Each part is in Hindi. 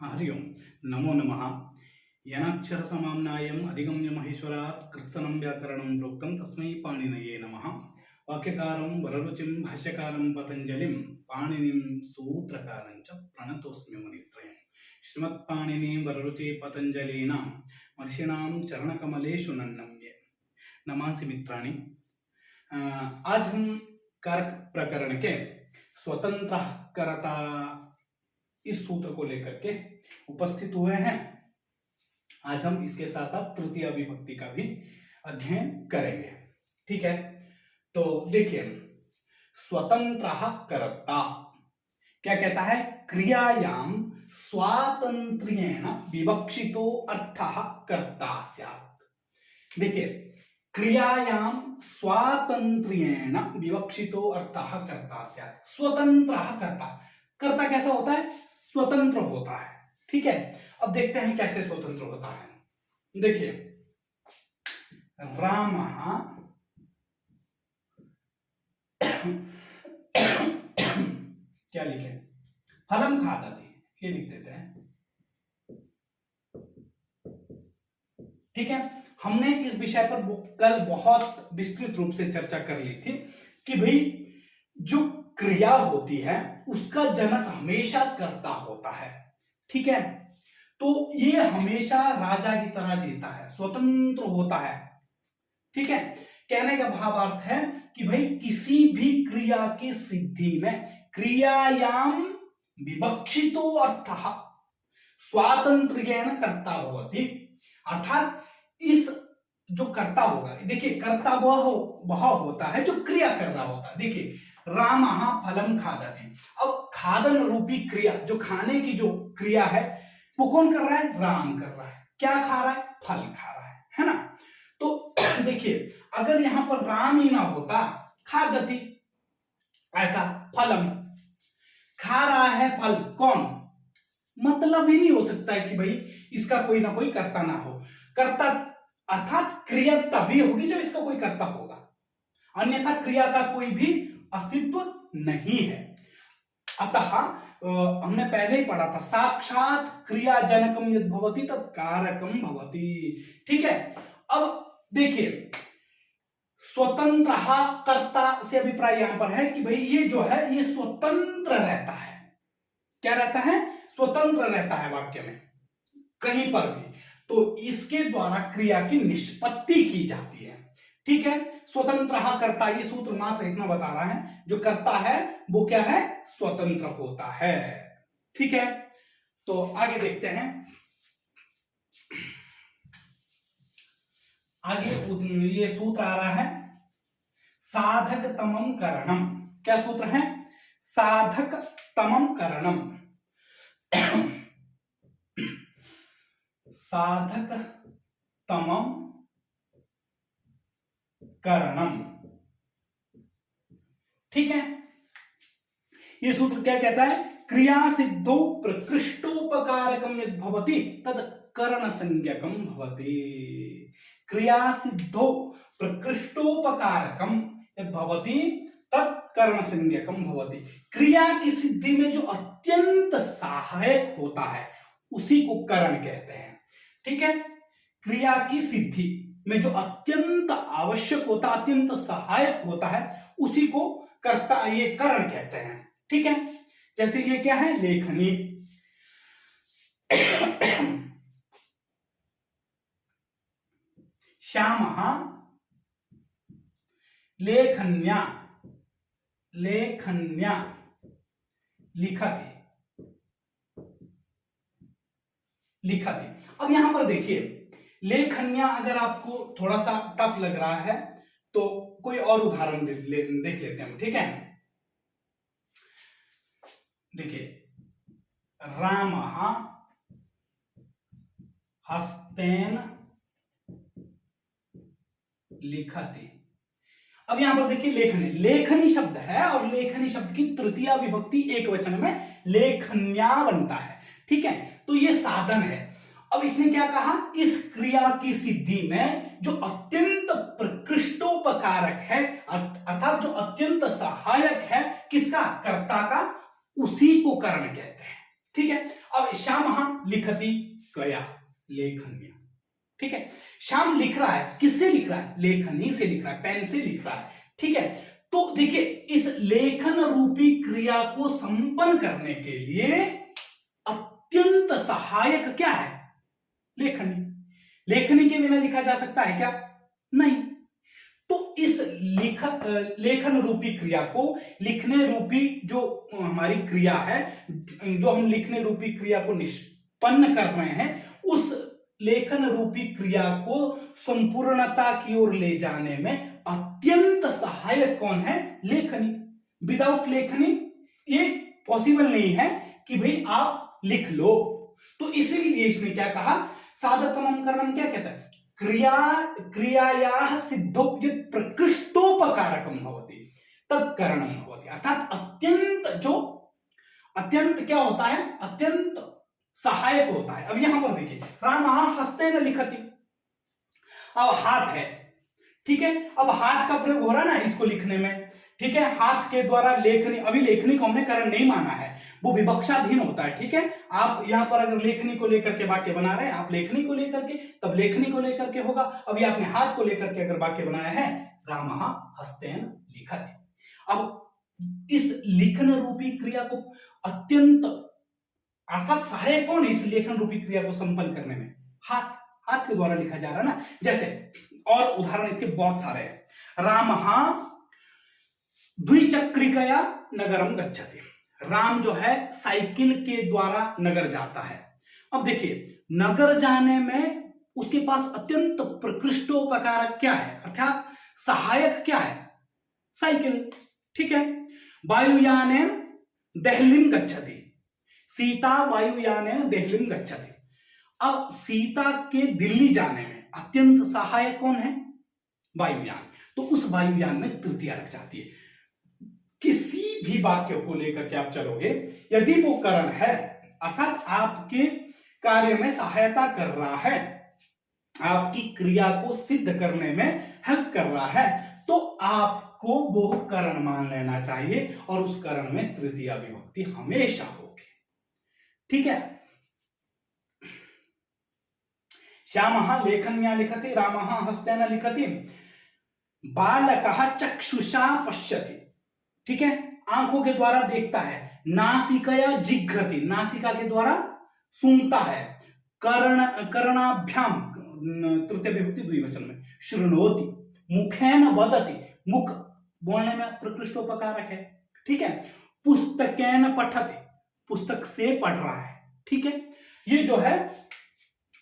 हरि ओं नमो नमः यनाक्षरसमाम्नायम् अधिगम्य महेश्वरात् कृत्सनं व्याकरणं प्रोक्तं तस्मै पाणिनये नमः। वाक्यकारं वररुचिं भाष्यकारं पतञ्जलिं पाणिनिं सूत्रकारं च प्रणतोऽस्मि मुनित्रयम्। श्रीमत्पाणिनि वररुचि पतञ्जलीनां महर्षिणां चरणकमलेषु नन्नम्ये नमांसि मित्राणि। आज हम कारक प्रकरण के स्वतंत्र कर्ता इस सूत्र को लेकर के उपस्थित हुए हैं। आज हम इसके साथ साथ तृतीय विभक्ति का भी अध्ययन करेंगे। ठीक है, तो देखिए स्वतंत्र कर्ता क्या कहता है, क्रियायाम स्वातंत्र्येण विवक्षितो अर्थः कर्ता स्यात्। देखिए क्रियायाम स्वातंत्र्येण विवक्षितो अर्थः कर्ता स्यात्। स्वतंत्र कर्ता, कर्ता कैसा होता है, स्वतंत्र होता है। ठीक है, अब देखते हैं कैसे स्वतंत्र होता है। देखिए रामः क्या लिखे, फलम खादति, ये लिख देते हैं। ठीक है, हमने इस विषय पर कल बहुत विस्तृत रूप से चर्चा कर ली थी कि भाई जो क्रिया होती है उसका जनक हमेशा कर्ता होता है। ठीक है, तो ये हमेशा राजा की तरह जीता है, स्वतंत्र होता है। ठीक है, कहने का भावार्थ है कि भाई किसी भी क्रिया की सिद्धि में क्रियायाम विवक्षितो अर्थः स्वातंत्र्येण कर्ता भवति, अर्थात इस जो कर्ता होगा, देखिए कर्ता वह होता है जो क्रिया कर रहा होता है। देखिए रामः फलम खादति, अब खादन रूपी क्रिया, जो खाने की जो क्रिया है वो कौन कर रहा है, राम कर रहा है। क्या खा रहा है, फल खा रहा है ना। तो देखिए अगर यहां पर राम ही ना होता, खादति ऐसा, फलम खा रहा है फल, कौन, मतलब ही नहीं हो सकता है कि भाई इसका कोई ना कोई कर्ता ना हो। कर्ता अर्थात क्रिया तभी होगी जब इसका कोई कर्ता होगा, अन्यथा क्रिया का कोई भी अस्तित्व नहीं है। अतः हमने पहले ही पढ़ा था, साक्षात क्रिया जनकम यद भवति तत् कारकम भवति। ठीक है, अब देखिए स्वतंत्र कर्ता से अभिप्राय यहां पर है कि भाई ये जो है ये स्वतंत्र रहता है। क्या रहता है, स्वतंत्र रहता है वाक्य में कहीं पर भी, तो इसके द्वारा क्रिया की निष्पत्ति की जाती है। ठीक है, स्वतंत्र कर्ता, ये सूत्र मात्र इतना बता रहा है, जो कर्ता है वो क्या है, स्वतंत्र होता है। ठीक है, तो आगे देखते हैं। आगे ये सूत्र आ रहा है साधक तमम करणम। क्या सूत्र है, साधक तमम करणम। साधक तमम करणम। ठीक है, ये सूत्र क्या कहता है, क्रिया सिद्धो प्रकृष्टोपकारकम यद भवति तद करण संज्ञकम भवति। क्रिया सिद्धो प्रकृष्टोपकारकम यद भवति तद करण संज्ञकम भवति। क्रिया की सिद्धि में जो अत्यंत सहायक होता है उसी को करण कहते हैं। ठीक है, क्रिया की सिद्धि में जो अत्यंत आवश्यक होता, अत्यंत सहायक होता है उसी को कर्ता, ये करण कहते हैं। ठीक है, जैसे ये क्या है, लेखनी। श्यामः लेखन्या लेखन्या लिखति लिखति। अब यहां पर देखिए लेखन्या, अगर आपको थोड़ा सा टफ लग रहा है तो कोई और उदाहरण देख लेते हैं। ठीक है, देखिए रामः हस्तेन लिखति। अब यहां पर देखिए लेखनी, लेखनी शब्द है और लेखनी शब्द की तृतीया विभक्ति एक वचन में लेखन्या बनता है। ठीक है, तो ये साधन है। अब इसने क्या कहा, इस क्रिया की सिद्धि में जो अत्यंत प्रकृष्टोपकारक है, अर्थात जो अत्यंत सहायक है, किसका, कर्ता का, उसी को करण कहते हैं। ठीक है। अब श्याम लिखति कया, लेखन्या, ठीक है। श्याम लिख रहा है, किससे लिख रहा है? लेखनी से लिख रहा है, पेन से लिख रहा है, ठीक है। तो देखिए इस लेखन रूपी क्रिया को संपन्न करने के लिए अत्यंत सहायक क्या है? लेखनी। लेखनी के बिना लिखा जा सकता है क्या? नहीं। तो इस लेखन रूपी क्रिया को, लिखने रूपी जो हमारी क्रिया है, जो हम लिखने रूपी क्रिया को निष्पन्न कर रहे हैं, उस लेखन रूपी क्रिया को संपूर्णता की ओर ले जाने में अत्यंत सहायक कौन है? लेखनी। विदाउट लेखनी ये पॉसिबल नहीं है कि भाई आप लिख लो। तो इसीलिए इसने क्या कहा? साधकमं करणम क्या कहता है? क्रियायाः सिद्धौ यत् प्रकृष्टोपकारकं भवति तत्करणं भवति। अर्थात अत्यंत क्या होता है? अत्यंत सहायक होता है। अब यहां पर देखिए, रामः हस्तेन लिखति, अब हाथ है, ठीक है। अब हाथ का प्रयोग हो रहा है ना इसको लिखने में, ठीक है। हाथ के द्वारा लेखनी, अभी लेखनी को हमने करण नहीं माना है, वो विवक्षाधीन होता है, ठीक है। आप यहां पर अगर लेखनी को लेकर के वाक्य बना रहे हैं, आप लेखनी को लेकर के, तब लेखनी को लेकर के होगा। अभी आपने हाथ को लेकर के अगर वाक्य बनाया है, रामः हस्तेन लिखति। अब इस लिखन रूपी क्रिया को अत्यंत, अर्थात सहायक कौन है इस लेखन रूपी क्रिया को संपन्न करने में? हाथ के द्वारा लिखा जा रहा है ना। जैसे और उदाहरण इसके बहुत सारे हैं। रामः द्विचक्रिकया नगरम गच्छति, राम जो है साइकिल के द्वारा नगर जाता है। अब देखिए नगर जाने में उसके पास अत्यंत प्रकृष्टोपकारक क्या है? अर्थात सहायक क्या है? साइकिल, ठीक है। वायुयानेन देहलीं गच्छति, सीता वायुयानेन देहलीं गच्छति। अब सीता के दिल्ली जाने में अत्यंत सहायक कौन है? वायुयान। तो उस वायुयान में तृतीया लग जाती है। किसी भी वाक्य को लेकर के आप चलोगे, यदि वो करण है, अर्थात आपके कार्य में सहायता कर रहा है, आपकी क्रिया को सिद्ध करने में हेल्प कर रहा है, तो आपको वो करण मान लेना चाहिए और उस करण में तृतीया विभक्ति हमेशा होगी, ठीक है। श्यामः लेखन्या लिखति, रामः हस्तेन लिखति, बालकः चक्षुषा पश्यति, ठीक है। आंखों के द्वारा देखता है। नासिकया जिघ्रति, नासिका के द्वारा सूंघता है। कर्णाभ्याम, तृतीय विभक्ति द्विवचन में, शृणोति, मुखेन वदति, मुख बोलने में प्रकृष्टोपकारक है, ठीक है। पुस्तकेन पठति, पुस्तक से पढ़ रहा है, ठीक है। ये जो है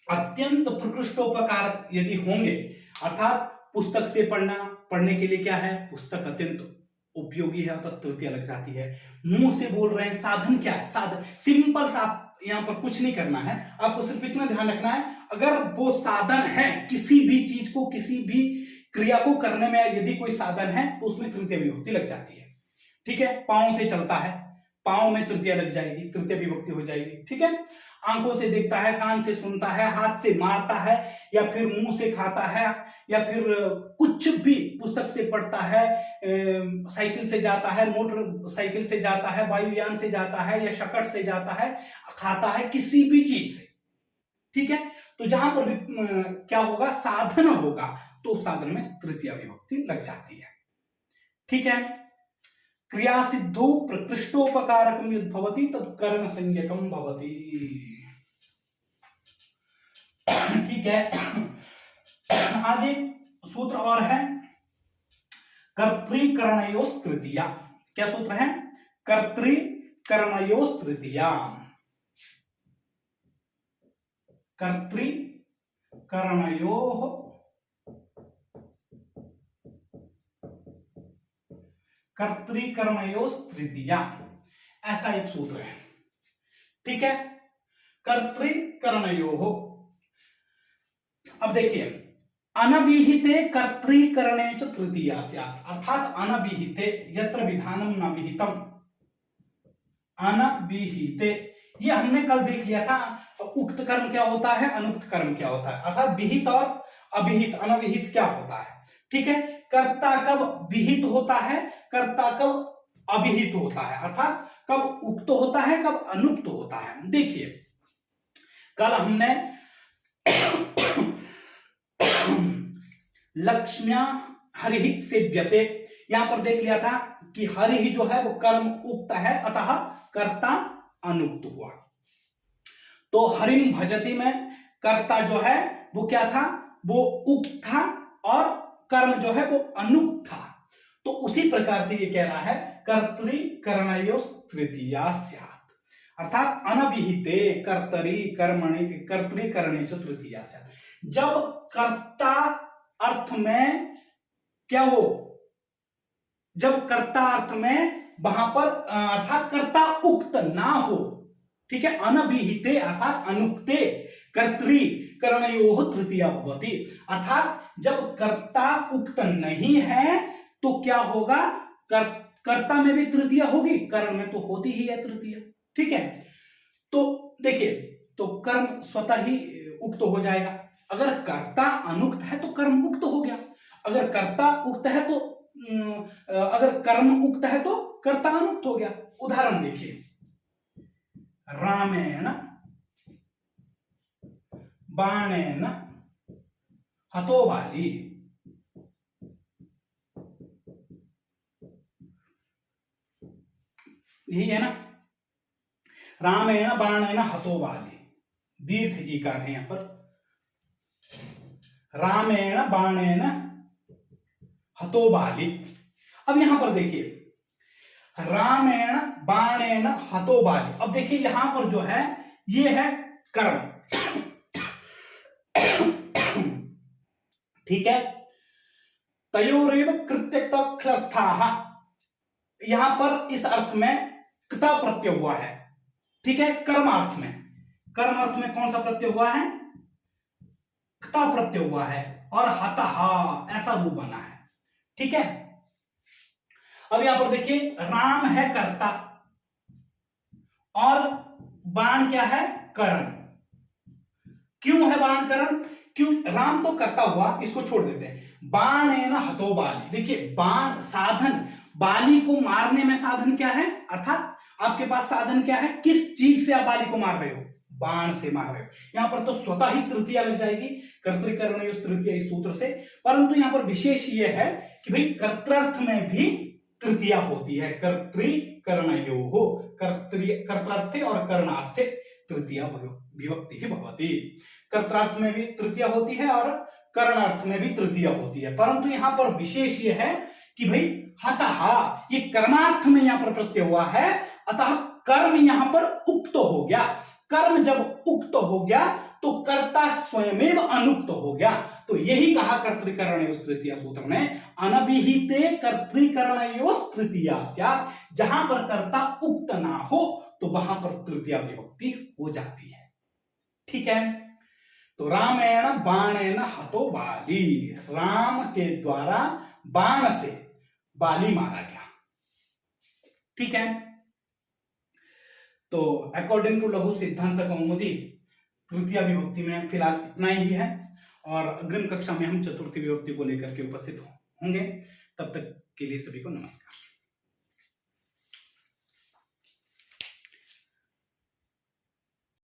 अत्यंत प्रकृष्टोपकारक यदि होंगे, अर्थात पुस्तक से पढ़ना, पढ़ने के लिए क्या है? पुस्तक अत्यंत उपयोगी है, तो तृतीया लग जाती है। मुंह से बोल रहे हैं, साधन क्या है? साधन सिंपल सा, यहां पर कुछ नहीं करना है, आपको सिर्फ इतना ध्यान रखना है, अगर वो साधन है, किसी भी चीज को, किसी भी क्रिया को करने में यदि कोई साधन है तो उसमें तृतीय विभक्ति लग जाती है, ठीक है। पांव से चलता है, पांव में तृतीया लग जाएगी, तृतीय विभक्ति हो जाएगी, ठीक है। आंखों से देखता है, कान से सुनता है, हाथ से मारता है, या फिर मुंह से खाता है, या फिर कुछ भी, पुस्तक से पढ़ता है, साइकिल से जाता है, मोटर साइकिल से जाता है, वायुयान से जाता है, या शकट से जाता है, खाता है, किसी भी चीज से, ठीक है। तो जहां पर भी क्या होगा? साधन होगा, तो साधन में तृतीया विभक्ति लग जाती है, ठीक है। क्रिया सिद्धो प्रकृष्टोपकारकम यद् भवति तत् करण संज्ञकम भवति, ठीक है। आगे सूत्र और है, कर्तृकरणयोस् तृतीया। क्या सूत्र है? कर्तृकरणयोस् तृतीया, कर्तृकरणयोः कर्तृकरणयोस् तृतीया, ऐसा एक सूत्र है, ठीक है। कर्तृकरणयोः, अब देखिए, अनविहिते कर्तृकरणे च तृतीया स्यात्, अर्थात अनविहिते, यत्र विधानम न विहितम, अनविहिते, ये हमने कल देख लिया था। उक्त कर्म क्या होता है, अनुक्त कर्म क्या होता है, अर्थात विहित और अविहित, अनविहित क्या होता है, ठीक है। कर्ता कब विहित होता है, कर्ता कब अभिहित होता है, अर्थात कब उक्त होता है, कब अनुक्त होता है। देखिए कल हमने लक्ष्म्या हरिहि सेव्यते, यहां पर देख लिया था कि हरिहि जो है वो कर्म उक्त है, अतः कर्ता अनुक्त हुआ। तो हरिम भजति में कर्ता जो है वो क्या था, वो उक्त था और कर्म जो है वो अनुक्त था। तो उसी प्रकार से ये कह रहा है कर्तरि कर्णयोस् तृतीया स्यात्, अर्थात अनभिहिते कर्तरि कर्मणि कर्तरि कर्णे च तृतीया स्यात्। जब कर्ता अर्थ में क्या हो, जब कर्ता अर्थ में वहां पर अर्थात कर्ता उक्त ना हो, ठीक है, अनभिहिते अर्थात अनुक्ते कर्तरि कर्णयोः तृतीया भवति, अर्थात जब कर्ता उक्त नहीं है तो क्या होगा, कर्ता में भी तृतीया होगी, कर्म में तो होती ही है तृतीया, ठीक है। तो देखिए तो कर्म स्वतः ही उक्त हो जाएगा, अगर कर्ता अनुक्त है तो कर्म उक्त हो गया, अगर कर्ता उक्त है तो अगर कर्म उक्त है तो कर्ता अनुक्त हो गया। उदाहरण देखिए, रामेण बाणेन हतो बाली, यही है ना, रामेण बाणेन हतो बाली, दीर्घ ईकार है यहां पर, रामेण बाणेन हतो बाली। अब यहां पर देखिए रामेण बाणेन हतो बाली, अब देखिए यहां पर जो है ये है कर्म, ठीक है, तयोरेव कृत्यक्तर्थाः, यहां पर इस अर्थ में कृता प्रत्यय हुआ है, ठीक है, कर्मार्थ में, कर्मार्थ में कौन सा प्रत्यय हुआ है, कृता प्रत्यय हुआ है, और हतः ऐसा रूप बना है, ठीक है। अब यहां पर देखिए राम है कर्ता और बाण क्या है, करण। क्यों है बाण करण, क्यों, राम तो कर्ता हुआ, इसको छोड़ देते हैं, बाणेन हतो बाली, देखिए बाण साधन, बाली को मारने में साधन क्या है, अर्थात आपके पास साधन क्या है, किस चीज से आप बाली को मार रहे हो, बाण से मार रहे हो। यहां पर तो स्वतः ही तृतीया लग जाएगी, कर्तृकर्णयोः तृतीया इस सूत्र से, परंतु यहां पर विशेष ये है कि भाई कर्तर्थ में भी तृतीया होती है, कर्तृकर्णयोः, कर्तर्थे और कर्णार्थे तृतीया विभक्ति ही भवति, कर्तार्थ में भी तृतीया होती है और कर्णार्थ में भी तृतीया होती है, परंतु यहां पर विशेष ये है कि भाई हतः, ये कर्मार्थ में यहां पर प्रत्यय हुआ है, अतः कर्म यहां पर उक्त हो गया, कर्म जब उक्त हो गया तो कर्ता स्वयमेव अनुक्त हो गया। तो यही कहा कर्तृकर्णयोः तृतीया सूत्र ने, अनभिहिते कर्तृकर्णयोः तृतीया स्यात्, जहां पर कर्ता उक्त ना हो तो वहां पर तृतीया विभक्ति हो जाती है, ठीक है। तो रामेण बाणेन हतो बाली, राम के द्वारा बाण से बाली मारा गया, ठीक है। तो अकॉर्डिंग टू लघु सिद्धांत कौमुदी तृतीया विभक्ति में फिलहाल इतना ही है, और अग्रिम कक्षा में हम चतुर्थी विभक्ति को लेकर के उपस्थित होंगे। तब तक के लिए सभी को नमस्कार।